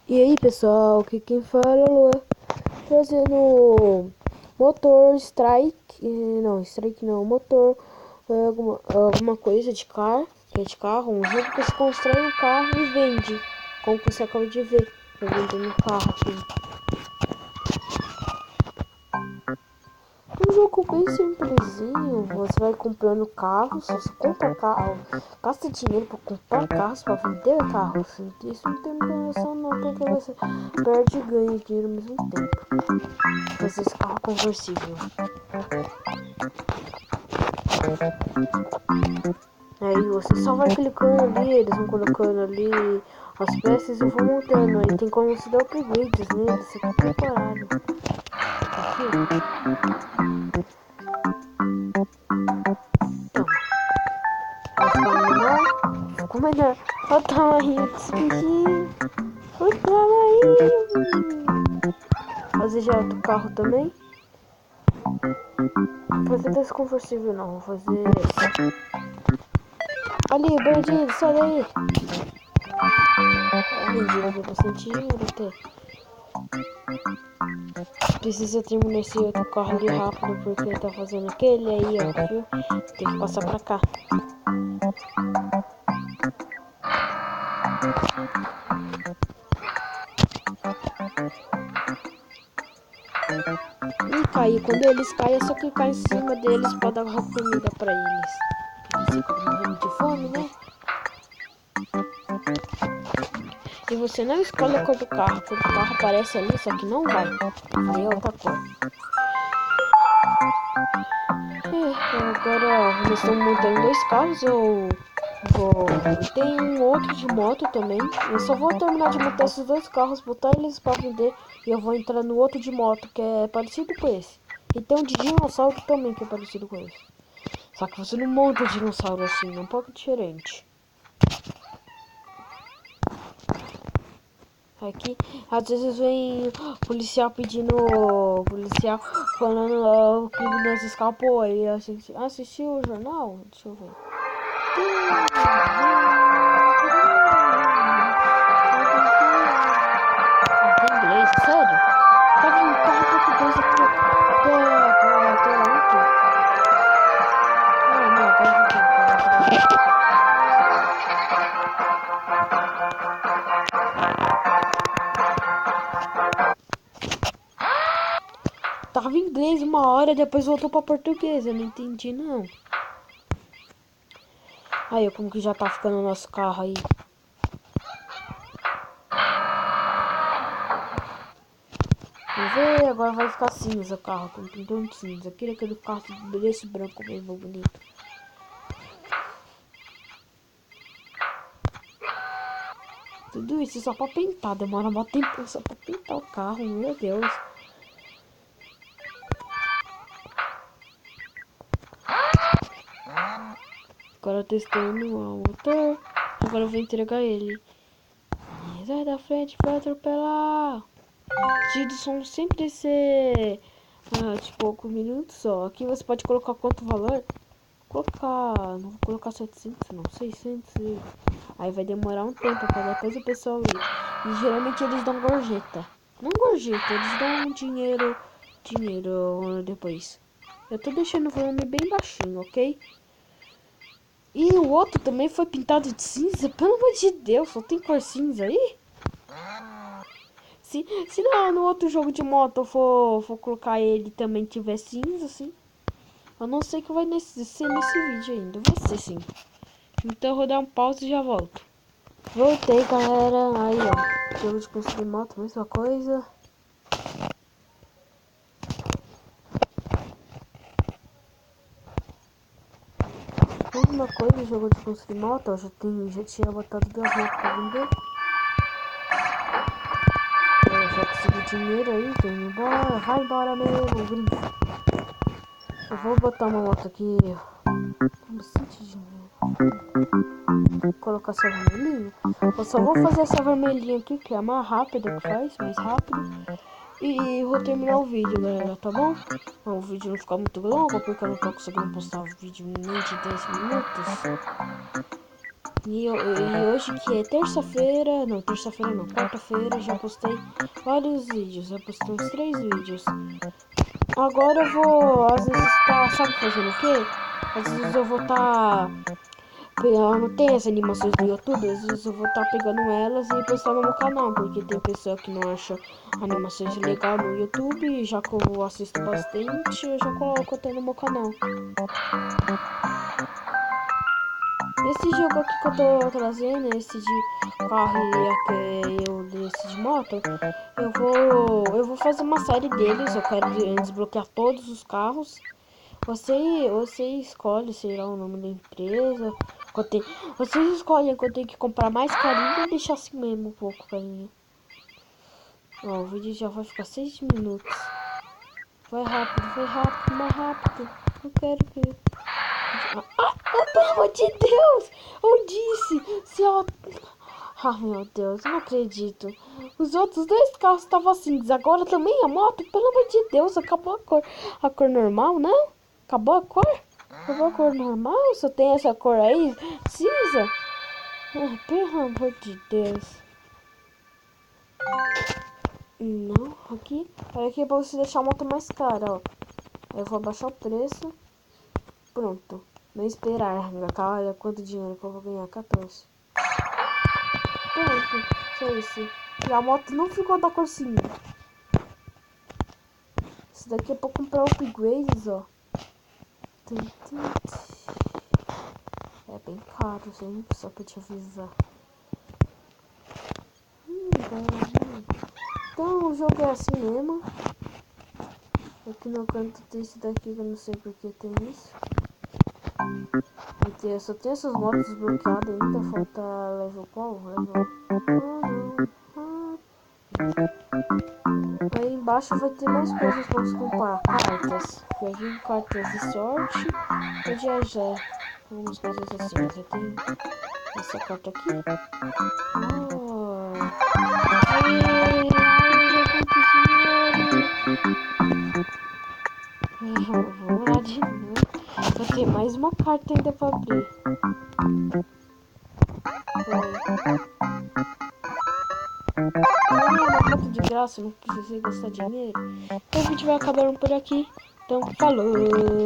E aí pessoal, aqui quem fala é o Luan, trazendo motor strike, não, motor, alguma coisa de carro, que é de carro, um jogo que você constrói um carro e vende, como você acaba de ver, eu vendendo um carro aqui. Um jogo bem simplesinho, você vai comprando carros, você compra carro, gasta dinheiro para comprar carros, para vender carros. Isso não tem muita noção não, porque você perde e ganha dinheiro ao mesmo tempo. Fazer esse carro conversível. Aí você só vai clicando ali, eles vão colocando ali as peças e vão montando. Aí tem como você dar upgrades neles, isso aqui é temporário. Aqui, toma. Vai ficar menor? Ficou menor. Olha o tamanho desse bichinho. O tamanho. Fazer já outro carro também. Vou fazer desse conversível não, vou fazer esse. Ali, bandido, sai daí. Vendi, levei bastante dinheiro até. Precisa terminar esse outro carro ali rápido porque ele tá fazendo aquele aí, ó, viu? Tem que passar pra cá. E cair, quando eles caem é só clicar em cima deles pra dar comida pra eles. Porque eles ficam morrendo de fome, né? E você não escolhe a cor do carro. A cor do carro aparece ali, só que não vai. Vai em outra cor. Agora nós estamos montando dois carros. Tem um outro de moto também. Eu só vou terminar de montar esses dois carros, botar eles pra vender. E eu vou entrar no outro de moto, que é parecido com esse. E tem um de dinossauro também, que é parecido com esse. Só que você não monta dinossauro assim, é um pouco diferente. Aqui, às vezes vem policial pedindo. Policial falando o criminoso escapou. Aí assistiu o jornal? Deixa eu ver. Tem inglês, sério? Tava português até ontem. Ah, não, agora voltou. Tava em inglês uma hora, depois voltou pra português. Eu não entendi, não. Aí, como que já tá ficando o nosso carro aí. Vamos ver, agora vai ficar cinza o carro, com pintando cinza. Eu queria que ele ficasse desse branco mesmo, bonito. Tudo isso só pra pintar, demora mó tempo só pra pintar o carro, meu Deus. Agora testando o motor, agora eu vou entregar ele. Sai da frente pra atropelar. Os vídeos são sempre ser de poucos minutos só. Aqui você pode colocar quanto valor. Não vou colocar 700 não, 600. Aí vai demorar um tempo pra depois o pessoal ir. E geralmente eles dão gorjeta. Não gorjeta, eles dão dinheiro depois. Eu tô deixando o volume bem baixinho, ok? E o outro também foi pintado de cinza? Pelo amor de Deus, só tem cor cinza aí? Se não, no outro jogo de moto eu for colocar ele também tiver cinza, assim. Eu não sei que vai ser nesse vídeo ainda. Vai ser sim. Então eu vou dar um pause e já volto. Voltei, galera. Aí, ó. Jogo de construir moto, mesma coisa. Mesma coisa, jogo de construir moto. Eu já tinha botado duas motos pra vender. Eu já consegui dinheiro aí, tô indo embora. Vai embora mesmo, gringo. Eu vou botar uma moto aqui. Bastante dinheiro. Vou colocar essa vermelhinha. Eu só vou fazer essa vermelhinha aqui, que é a mais rápida que faz, mais rápido. E vou terminar o vídeo, galera, tá bom? O vídeo não ficar muito longo, porque eu não tô conseguindo postar o vídeo nem de 10 minutos. E hoje que é terça-feira, não, quarta-feira, já postei vários vídeos, eu postei uns 3 vídeos. Agora eu vou, às vezes, sabe fazendo o quê? Às vezes eu vou não tem as animações do YouTube, às vezes eu vou estar pegando elas e postando no meu canal, porque tem pessoa que não acha animações legal no YouTube, já que eu assisto bastante, eu já coloco até no meu canal. Esse jogo aqui que eu tô trazendo, esse de carro e esse de moto, eu vou fazer uma série deles, eu quero desbloquear todos os carros. Você escolhe, sei lá, o nome da empresa. Vocês escolhem que eu tenho que comprar mais carinho ou deixar assim mesmo um pouco carinho. Ó, o vídeo já vai ficar 6 minutos. Vai rápido, mais rápido. Eu quero que... Pelo amor de Deus! Eu disse! Se ela... Ah, meu Deus, eu não acredito. Os outros 2 carros estavam assim, agora também a moto? Pelo amor de Deus, acabou a cor normal, não? Acabou a cor? Acabou a cor normal? Só tem essa cor aí, cinza? Ah, pelo amor de Deus. Não, aqui é pra você deixar a moto mais cara, ó. Eu vou abaixar o preço. Pronto. Não esperar. Olha quanto dinheiro que eu vou ganhar. 14. Pronto. Só isso. E a moto não ficou da cor cinza. Isso daqui é pra comprar upgrades, ó. É bem caro, hein? Só pra te avisar. Então o jogo é assim mesmo. Aqui no canto tem esse daqui que eu não sei porque tem isso. Eu só tenho essas motos desbloqueadas ainda. Falta level qual? Level... Aí embaixo vai ter mais coisas pra você comprar. Cartas. Vai vir cartas de sorte ou de azar. Algumas coisas assim. Mas eu tenho essa carta aqui. Vamos lá de novo. Só tem mais uma carta ainda pra abrir. Uma carta de graça, não precisei gastar dinheiro. Então o vídeo vai acabando por aqui. Então, falou!